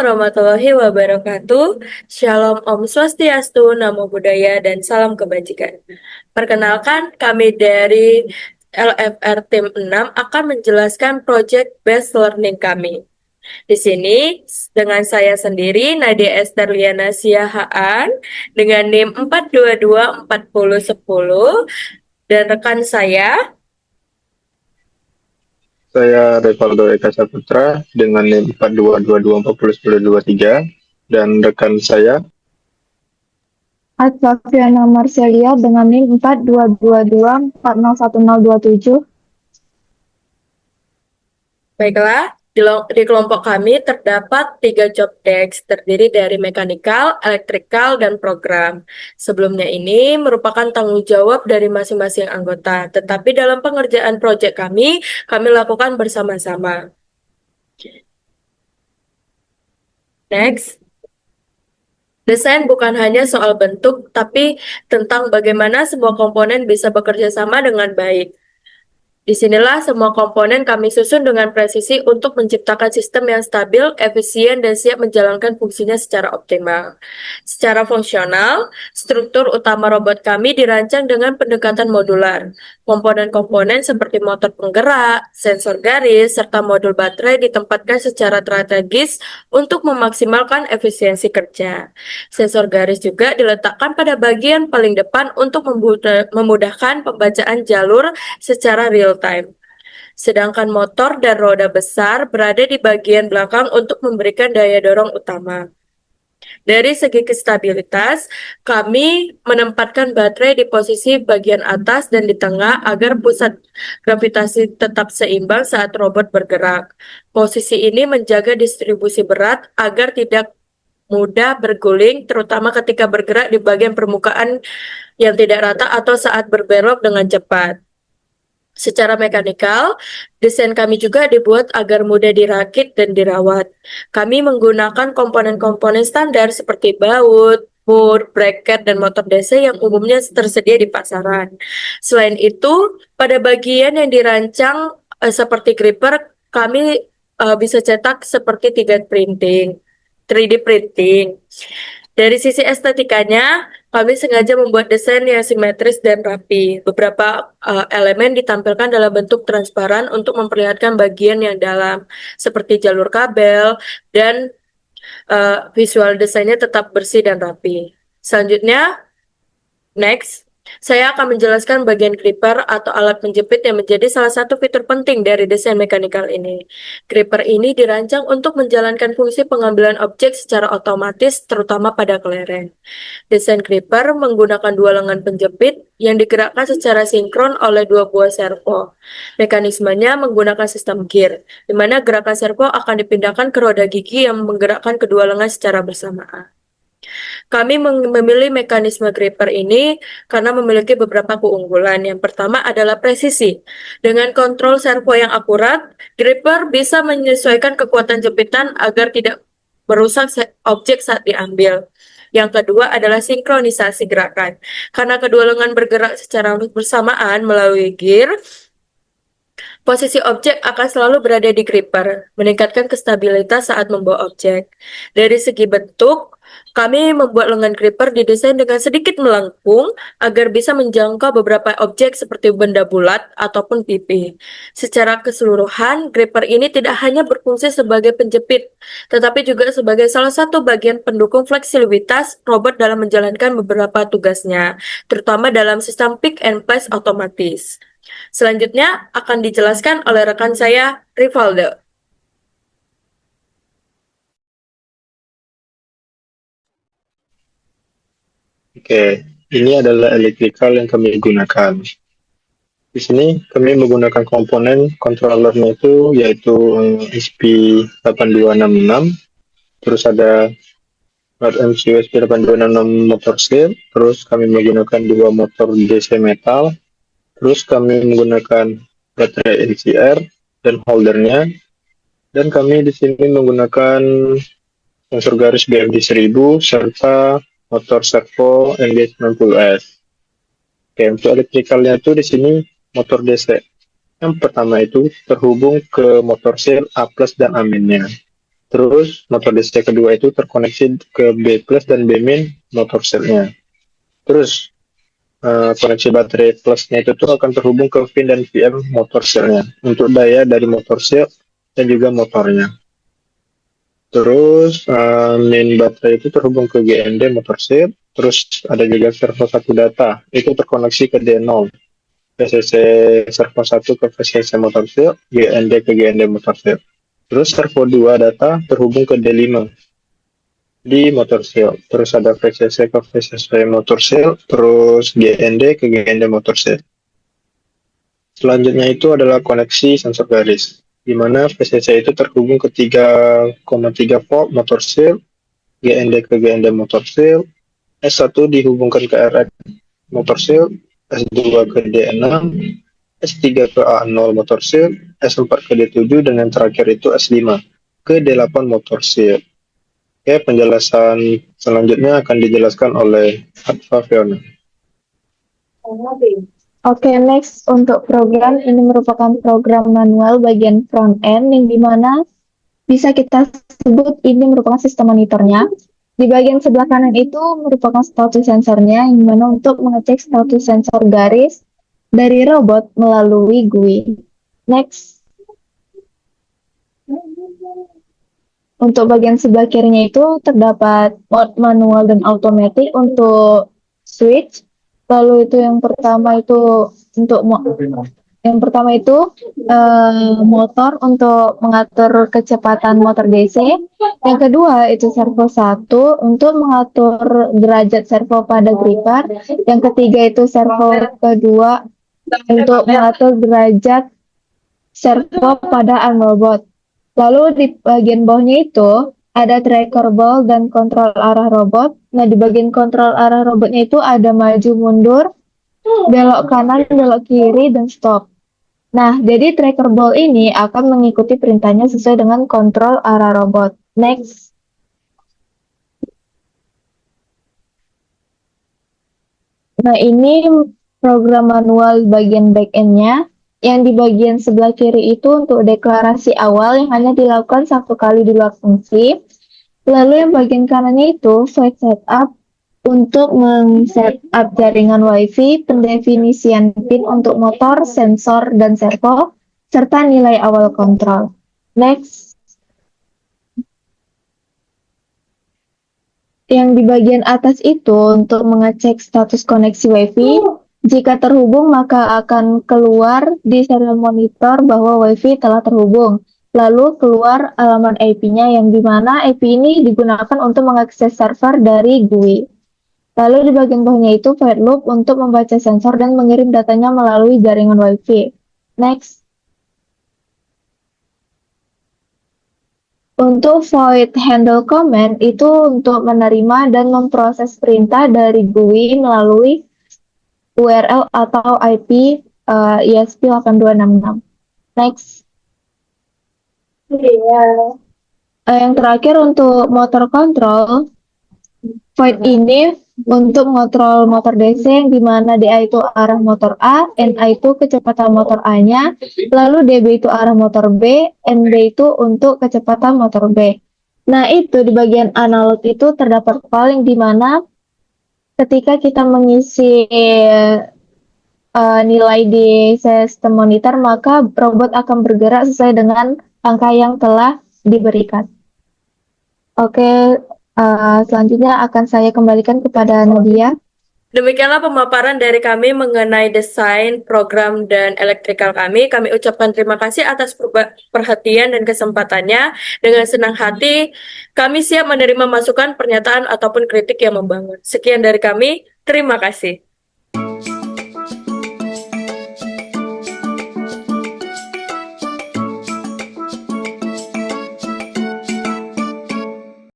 warahmatullahi wabarakatuh. Shalom Om Swastiastu, Namo Buddhaya, dan salam kebajikan. Perkenalkan, kami dari LFR Tim 6 akan menjelaskan project based learning kami. Di sini dengan saya sendiri, Nadia Esther Liana Siahaan, dengan NIM 4224010, dan rekan saya. Saya Revaldo Eka Saputra dengan NIM 4222401023 dan rekan saya Aswafiana Marcelia dengan NIM 4222401027. Baiklah, di kelompok kami terdapat 3 job desk terdiri dari mekanikal, elektrikal, dan program. Sebelumnya ini merupakan tanggung jawab dari masing-masing anggota, tetapi dalam pengerjaan proyek kami lakukan bersama-sama. Next. Desain bukan hanya soal bentuk, tapi tentang bagaimana semua komponen bisa bekerja sama dengan baik. Disinilah semua komponen kami susun dengan presisi untuk menciptakan sistem yang stabil, efisien, dan siap menjalankan fungsinya secara optimal. Secara fungsional, struktur utama robot kami dirancang dengan pendekatan modular. Komponen-komponen seperti motor penggerak, sensor garis, serta modul baterai ditempatkan secara strategis untuk memaksimalkan efisiensi kerja. Sensor garis juga diletakkan pada bagian paling depan untuk memudahkan pembacaan jalur secara real time. Sedangkan motor dan roda besar berada di bagian belakang untuk memberikan daya dorong utama. Dari segi stabilitas, kami menempatkan baterai di posisi bagian atas dan di tengah agar pusat gravitasi tetap seimbang saat robot bergerak. Posisi ini menjaga distribusi berat agar tidak mudah berguling, terutama ketika bergerak di bagian permukaan yang tidak rata atau saat berbelok dengan cepat. Secara mekanikal, desain kami juga dibuat agar mudah dirakit dan dirawat. Kami menggunakan komponen-komponen standar seperti baut, mur, bracket, dan motor DC yang umumnya tersedia di pasaran. Selain itu, pada bagian yang dirancang seperti gripper, kami bisa cetak seperti 3D printing. Dari sisi estetikanya, kami sengaja membuat desain yang simetris dan rapi. Beberapa elemen ditampilkan dalam bentuk transparan untuk memperlihatkan bagian yang dalam, seperti jalur kabel, dan visual desainnya tetap bersih dan rapi. Selanjutnya, next. Saya akan menjelaskan bagian gripper atau alat penjepit yang menjadi salah satu fitur penting dari desain mekanikal ini. Gripper ini dirancang untuk menjalankan fungsi pengambilan objek secara otomatis, terutama pada kelereng. Desain gripper menggunakan 2 lengan penjepit yang digerakkan secara sinkron oleh 2 buah servo. Mekanismenya menggunakan sistem gear, di mana gerakan servo akan dipindahkan ke roda gigi yang menggerakkan kedua lengan secara bersamaan. Kami memilih mekanisme gripper ini karena memiliki beberapa keunggulan. Yang pertama adalah presisi. Dengan kontrol servo yang akurat, gripper bisa menyesuaikan kekuatan jepitan agar tidak merusak objek saat diambil. Yang kedua adalah sinkronisasi gerakan. Karena kedua lengan bergerak secara bersamaan melalui gear, posisi objek akan selalu berada di gripper, meningkatkan kestabilitas saat membawa objek. Dari segi bentuk, kami membuat lengan gripper didesain dengan sedikit melengkung agar bisa menjangkau beberapa objek seperti benda bulat ataupun pipi. Secara keseluruhan, gripper ini tidak hanya berfungsi sebagai penjepit, tetapi juga sebagai salah satu bagian pendukung fleksibilitas robot dalam menjalankan beberapa tugasnya, terutama dalam sistem pick and place otomatis. Selanjutnya akan dijelaskan oleh rekan saya, Rivaldo. Oke, ini adalah electrical yang kami gunakan. Di sini kami menggunakan komponen controllernya itu yaitu ESP8266, terus ada RMC ESP8266 motor seal, terus kami menggunakan 2 motor DC metal, terus kami menggunakan baterai NCR dan holdernya, dan kami di sini menggunakan sensor garis BFD 1000 serta motor servo NG90S. Oke, untuk elektrikalnya itu di sini motor DC. Yang pertama itu terhubung ke motor seal A plus dan aminnya. Terus motor DC kedua itu terkoneksi ke B plus dan B min motor selnya. Terus koneksi baterai plusnya itu tuh akan terhubung ke pin dan VM motor selnya untuk daya dari motor sel dan juga motornya. Terus main baterai itu terhubung ke GND motor sel. Terus ada juga servo 1 data itu terkoneksi ke D0. VCC servo 1 ke VCC motor sel, GND ke GND motor sel. Terus servo 2 data terhubung ke D5 di motor sel. Terus ada VCC ke VCC motor sel, terus GND ke GND motor sel. Selanjutnya itu adalah koneksi sensor garis, di mana VCC itu terhubung ke 3,3 volt motor sel, GND ke GND motor sel, S1 dihubungkan ke RX motor sel, S2 ke D6, S3 ke A0 motor sel, S4 ke D7, dan yang terakhir itu S5 ke D8 motor sel. Oke, penjelasan selanjutnya akan dijelaskan oleh Hatfa Fiona. Oke, next untuk program ini merupakan program manual bagian front end yang dimana bisa kita sebut ini merupakan sistem monitornya. Di bagian sebelah kanan itu merupakan status sensornya yang dimana untuk mengecek status sensor garis dari robot melalui GUI. Next. Untuk bagian sebelah kirinya itu terdapat mode manual dan automatic untuk switch. Lalu itu yang pertama itu untuk motor untuk mengatur kecepatan motor DC. Yang kedua itu servo 1 untuk mengatur derajat servo pada gripper. Yang ketiga itu servo kedua untuk mengatur derajat servo pada arm robot. Lalu di bagian bawahnya itu ada tracker ball dan kontrol arah robot. Nah, di bagian kontrol arah robotnya itu ada maju mundur, belok kanan, belok kiri, dan stop. Nah, jadi tracker ball ini akan mengikuti perintahnya sesuai dengan kontrol arah robot. Next. Nah, ini program manual bagian back-end-nya. Yang di bagian sebelah kiri itu untuk deklarasi awal yang hanya dilakukan 1 kali di luar fungsi. Lalu yang bagian kanannya itu flight setup untuk men-setup jaringan WiFi, pendefinisian pin untuk motor, sensor, dan servo, serta nilai awal kontrol. Next. Yang di bagian atas itu untuk mengecek status koneksi WiFi. Jika terhubung, maka akan keluar di serial monitor bahwa WiFi telah terhubung. Lalu keluar alamat IP-nya yang dimana IP ini digunakan untuk mengakses server dari GUI. Lalu di bagian bawahnya itu void loop untuk membaca sensor dan mengirim datanya melalui jaringan WiFi. Next. Untuk void handle command itu untuk menerima dan memproses perintah dari GUI melalui URL atau IP ESP8266. Next. Yang terakhir untuk motor control, void ini untuk mengontrol motor DC yang dimana DA itu arah motor A, NA itu kecepatan motor A-nya, lalu DB itu arah motor B, NB itu untuk kecepatan motor B. Nah, itu di bagian analog itu terdapat paling di mana ketika kita mengisi nilai di sistem monitor, maka robot akan bergerak sesuai dengan angka yang telah diberikan. Oke, selanjutnya akan saya kembalikan kepada Nadia. Demikianlah pemaparan dari kami mengenai desain, program, dan elektrikal kami. Kami ucapkan terima kasih atas perhatian dan kesempatannya. Dengan senang hati, kami siap menerima masukan, pernyataan, ataupun kritik yang membangun. Sekian dari kami, terima kasih.